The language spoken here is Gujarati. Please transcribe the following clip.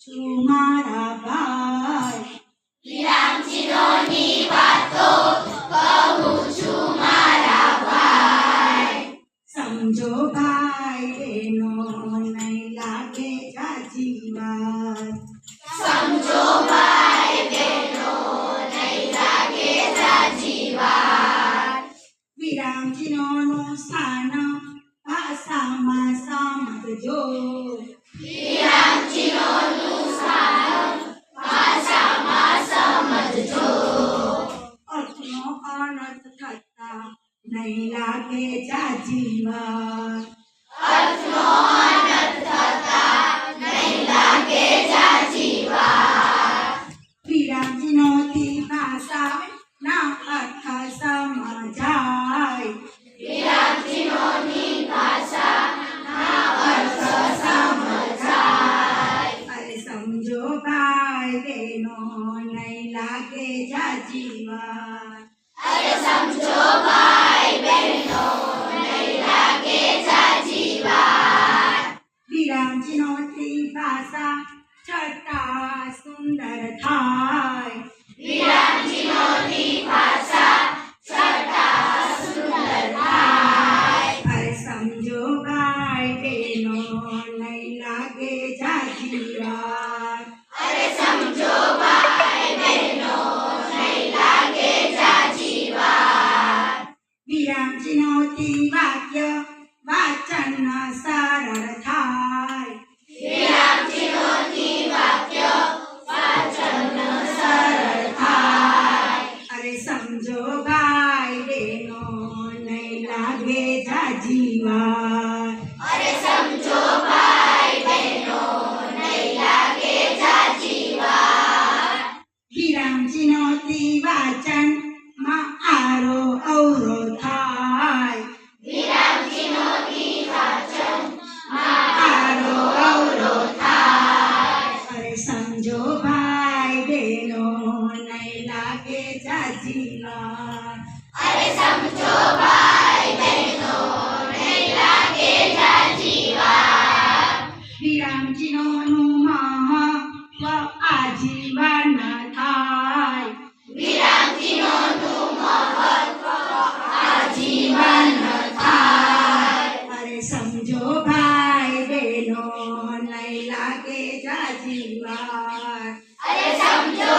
છું મારા ભાઈ વિરામચિહ્નોની વાતો કહું છું મારા ભાઈ સમજો ભાઈ બહેનો નહીં લાગે જાજી વાર સમજો ભાઈ બહેનો નહીં લાગે જાજી વાર વિરામચિહ્નોનું સ્થાન ભાષામાં સમજજો વિરામચિહ્નોનું સ્થાન ભાષામાં સમજજો અર્થનો અનર્થ થતા નહીં લાગે જાજી વાર અર્થનો અનર્થ થતા નહીં લાગે જાજી વાર વિરામચિહ્નોથી ભાષા ના અર્થ સમજાય વિરામચિહ્નોની ભાષા ના અર્થ સમજાય અરે સમજો ભાઈ બહેનો નહીં લાગે જાજી વાર અરે સમજો ભાઈ બહેનો નહીં લાગે જાજી વાર વિરામચિહ્નોથી ભાષા છતાં સુંદર થાય વિરામચિહ્નોની ભાષા છતાં સુંદર થાય અરે સમજો ભાઈ બહેનો નહીં લાગે જાજી વાર અરે સમજો ભાઈ બહેનો નહીં લાગે જાજી વાર વિરામચિહ્નોથી વાક્ય વાચન સરળ થાય વિરામચિહ્નોથી વાક્ય વાચન સરળ થાય અરે સમજો ભાઈ બહેનો નહીં લાગે જાજી વાર અરે સમજો ભાઈ બહેનો નહીં લાગે જાજી વાર વિરામચિહ્નોથી વાચન માં આરો અવરો થાય વિરામચિહ્નોથી વાચન આરો અવરો થાય અરે સમજો ભાઈ બહેનો નહીં લાગે જાજી વાર અરે સમજો ભાઈ બહેનો નહીં લાગે જાજી વાર વિરામચિહ્નોનું મહત્વ આજીવન થાય વિરામચિહ્નોનું મહત્વ આજીવન થાય અરે સમજો ભાઈ બહેનો નહીં લાગે જાજી વાર અરે સમજો